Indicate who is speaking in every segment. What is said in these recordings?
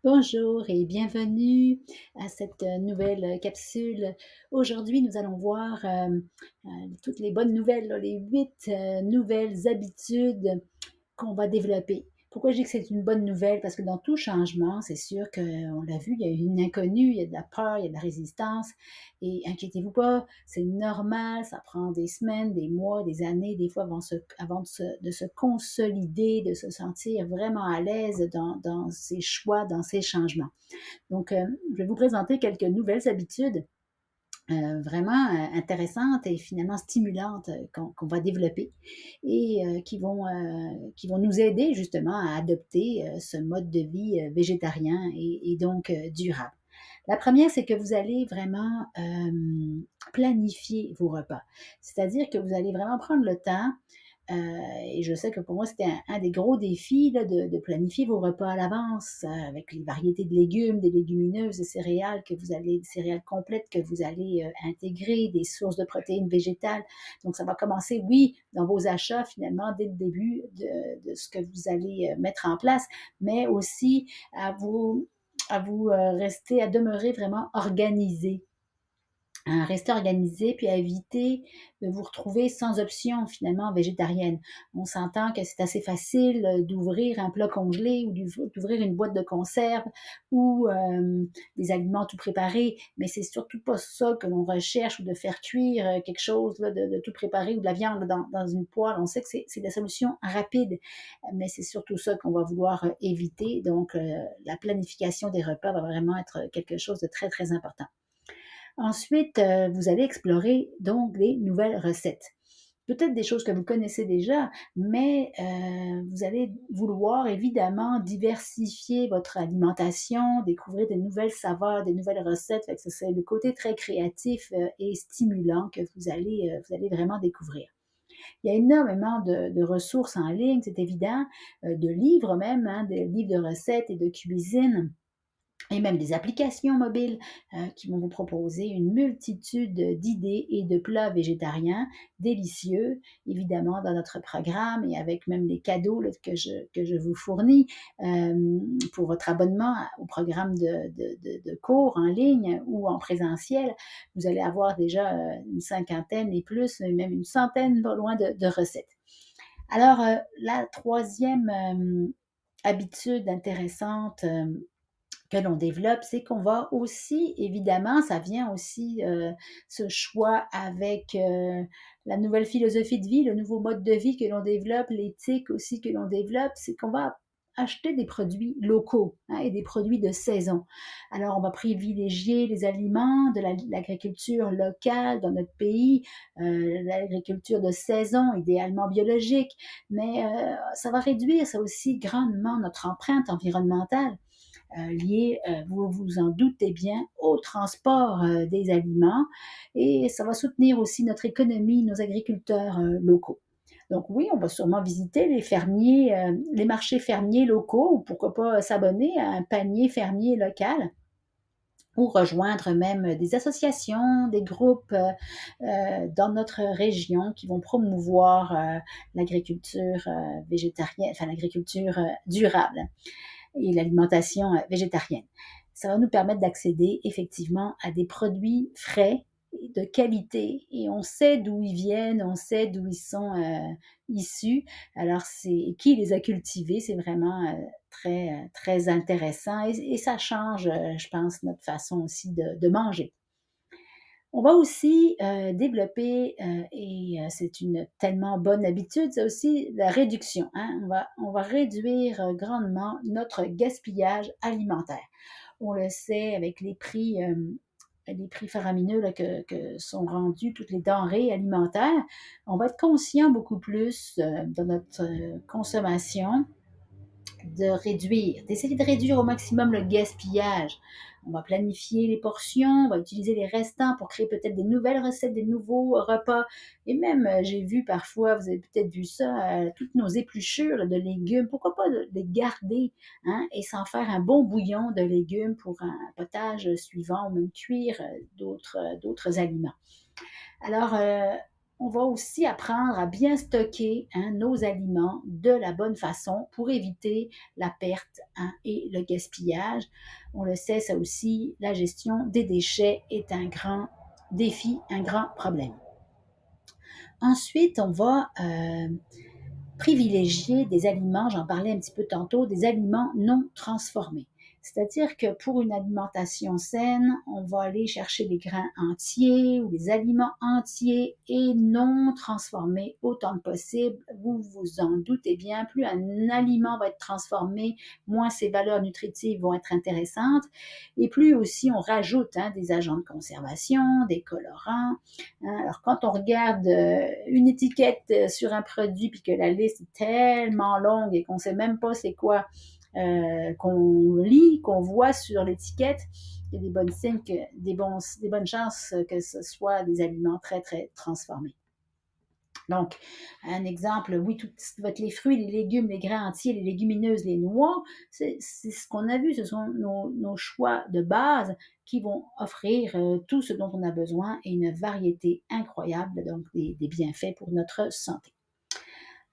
Speaker 1: Bonjour et bienvenue à cette nouvelle capsule. Aujourd'hui, nous allons voir toutes les bonnes nouvelles, là, les 8 nouvelles habitudes qu'on va développer. Pourquoi je dis que c'est une bonne nouvelle? Parce que dans tout changement, c'est sûr qu'on l'a vu, il y a une inconnue, il y a de la peur, il y a de la résistance. Et inquiétez-vous pas, c'est normal, ça prend des semaines, des mois, des années, des fois avant de se consolider, de se sentir vraiment à l'aise dans ses choix, dans ses changements. Donc, je vais vous présenter quelques nouvelles habitudes vraiment intéressantes et finalement stimulantes qu'on va développer et qui vont nous aider justement à adopter ce mode de vie végétarien et donc durable. La première, c'est que vous allez vraiment planifier vos repas. C'est-à-dire que vous allez vraiment prendre le temps et je sais que pour moi, c'était un des gros défis là, de planifier vos repas à l'avance avec les variétés de légumes, des légumineuses, des céréales des céréales complètes que vous allez intégrer, des sources de protéines végétales. Donc, ça va commencer, oui, dans vos achats finalement dès le début de ce que vous allez mettre en place, mais aussi à demeurer vraiment organisé, à rester organisé, puis à éviter de vous retrouver sans option finalement végétarienne. On s'entend que c'est assez facile d'ouvrir un plat congelé ou d'ouvrir une boîte de conserve ou des aliments tout préparés, mais c'est surtout pas ça que l'on recherche ou de faire cuire quelque chose là, de tout préparé ou de la viande dans une poêle. On sait que c'est la solution rapide, mais c'est surtout ça qu'on va vouloir éviter. Donc, la planification des repas va vraiment être quelque chose de très, très important. Ensuite, vous allez explorer donc les nouvelles recettes. Peut-être des choses que vous connaissez déjà, mais vous allez vouloir évidemment diversifier votre alimentation, découvrir des nouvelles saveurs, des nouvelles recettes. Fait que c'est le côté très créatif et stimulant que vous allez vraiment découvrir. Il y a énormément de ressources en ligne, c'est évident, de livres même, hein, des livres de recettes et de cuisine et même des applications mobiles qui vont vous proposer une multitude d'idées et de plats végétariens délicieux, évidemment dans notre programme et avec même les cadeaux là, que je vous fournis pour votre abonnement au programme de cours en ligne ou en présentiel. Vous allez avoir déjà une cinquantaine et plus, même une centaine, pas loin de recettes. Alors, la troisième habitude intéressante que l'on développe, c'est qu'on va aussi, évidemment, ça vient aussi, ce choix avec la nouvelle philosophie de vie, le nouveau mode de vie que l'on développe, l'éthique aussi que l'on développe, c'est qu'on va acheter des produits locaux hein, et des produits de saison. Alors, on va privilégier les aliments de l'agriculture locale dans notre pays, l'agriculture de saison, idéalement biologique, mais ça va réduire ça aussi grandement notre empreinte environnementale liées, vous vous en doutez bien, au transport des aliments et ça va soutenir aussi notre économie, nos agriculteurs locaux. Donc oui, on va sûrement visiter les fermiers, les marchés fermiers locaux ou pourquoi pas s'abonner à un panier fermier local ou rejoindre même des associations, des groupes dans notre région qui vont promouvoir l'agriculture végétarienne, enfin l'agriculture durable et l'alimentation végétarienne. Ça va nous permettre d'accéder effectivement à des produits frais et de qualité et on sait d'où ils viennent, on sait d'où ils sont issus. Alors c'est qui les a cultivés, c'est vraiment très très intéressant et ça change, je pense, notre façon aussi de manger. On va aussi développer, et c'est une tellement bonne habitude, ça aussi, la réduction. Hein? On va réduire grandement notre gaspillage alimentaire. On le sait avec les prix faramineux là, que sont rendus toutes les denrées alimentaires. On va être conscient beaucoup plus de notre consommation d'essayer de réduire au maximum le gaspillage. On va planifier les portions, on va utiliser les restants pour créer peut-être des nouvelles recettes, des nouveaux repas. Et même, j'ai vu parfois, vous avez peut-être vu ça, toutes nos épluchures là, de légumes, pourquoi pas les garder hein, et s'en faire un bon bouillon de légumes pour un potage suivant ou même cuire d'autres aliments. Alors, on va aussi apprendre à bien stocker nos aliments de la bonne façon pour éviter la perte et le gaspillage. On le sait, ça aussi, la gestion des déchets est un grand défi, un grand problème. Ensuite, on va privilégier des aliments, j'en parlais un petit peu tantôt, des aliments non transformés. C'est-à-dire que pour une alimentation saine, on va aller chercher des grains entiers ou des aliments entiers et non transformés autant que possible. Vous vous en doutez bien, plus un aliment va être transformé, moins ses valeurs nutritives vont être intéressantes et plus aussi on rajoute des agents de conservation, des colorants. Alors quand on regarde une étiquette sur un produit puis que la liste est tellement longue et qu'on ne sait même pas c'est quoi qu'on lit, qu'on voit sur l'étiquette, il y a des bonnes signes, des bonnes chances que ce soit des aliments très, très transformés. Donc, un exemple, oui, tout les fruits, les légumes, les grains entiers, les légumineuses, les noix, c'est ce qu'on a vu, ce sont nos choix de base qui vont offrir tout ce dont on a besoin et une variété incroyable, donc des bienfaits pour notre santé.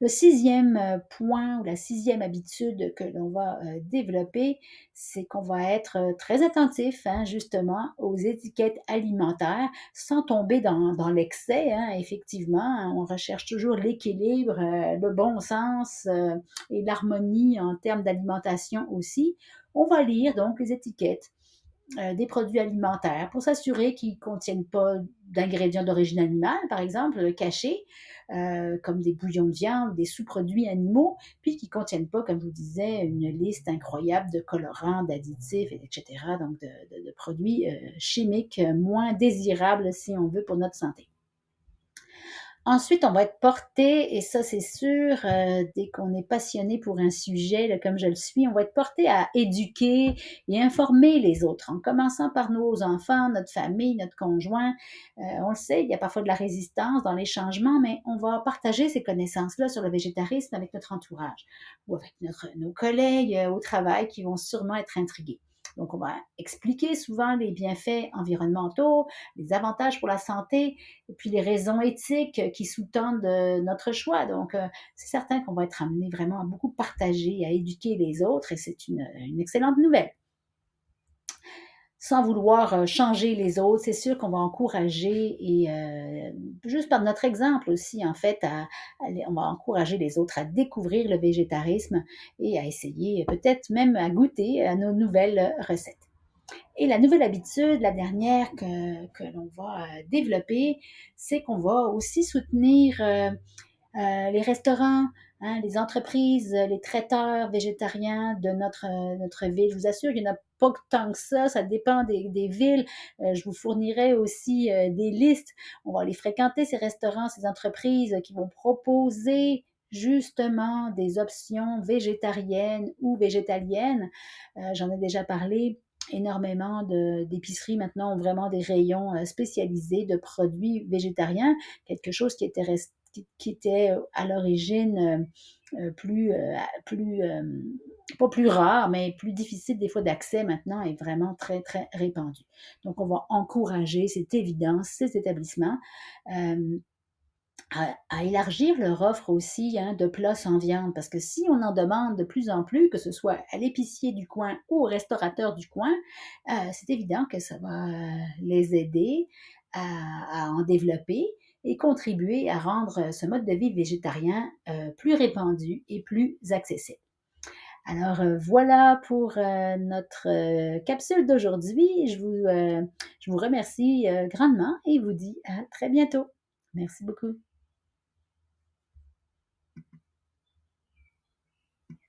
Speaker 1: Le sixième point ou la sixième habitude que l'on va développer, c'est qu'on va être très attentif justement aux étiquettes alimentaires sans tomber dans l'excès. Effectivement, on recherche toujours l'équilibre, le bon sens et l'harmonie en termes d'alimentation aussi. On va lire donc les étiquettes des produits alimentaires pour s'assurer qu'ils ne contiennent pas d'ingrédients d'origine animale, par exemple, cachés, comme des bouillons de viande, des sous-produits animaux, puis qui ne contiennent pas, comme je vous disais, une liste incroyable de colorants, d'additifs, etc., donc de produits chimiques moins désirables, si on veut, pour notre santé. Ensuite, on va être porté, et ça c'est sûr, dès qu'on est passionné pour un sujet, là, comme je le suis, on va être porté à éduquer et informer les autres, en commençant par nos enfants, notre famille, notre conjoint. On le sait, il y a parfois de la résistance dans les changements, mais on va partager ces connaissances-là sur le végétarisme avec notre entourage ou avec nos collègues au travail qui vont sûrement être intrigués. Donc, on va expliquer souvent les bienfaits environnementaux, les avantages pour la santé, et puis les raisons éthiques qui sous-tendent notre choix. Donc, c'est certain qu'on va être amené vraiment à beaucoup partager, à éduquer les autres, et c'est une excellente nouvelle. Sans vouloir changer les autres, c'est sûr qu'on va encourager et juste par notre exemple aussi, en fait, on va encourager les autres à découvrir le végétarisme et à essayer, peut-être même à goûter à nos nouvelles recettes. Et la nouvelle habitude, la dernière que l'on va développer, c'est qu'on va aussi soutenir les restaurants, les entreprises, les traiteurs végétariens de notre ville. Je vous assure, il n'y en a pas tant que ça dépend des villes. Je vous fournirai aussi des listes. On va les fréquenter, ces restaurants, ces entreprises qui vont proposer justement des options végétariennes ou végétaliennes. J'en ai déjà parlé énormément d'épiceries maintenant ont vraiment des rayons spécialisés de produits végétariens, quelque chose qui était à l'origine pas plus rare, mais plus difficile des fois d'accès maintenant est vraiment très, très répandu. Donc, on va encourager, c'est évident, ces établissements à élargir leur offre aussi de plats sans viande, parce que si on en demande de plus en plus, que ce soit à l'épicier du coin ou au restaurateur du coin, c'est évident que ça va les aider à en développer et contribuer à rendre ce mode de vie végétarien plus répandu et plus accessible. Alors voilà pour notre capsule d'aujourd'hui. Je vous remercie grandement et vous dis à très bientôt. Merci beaucoup.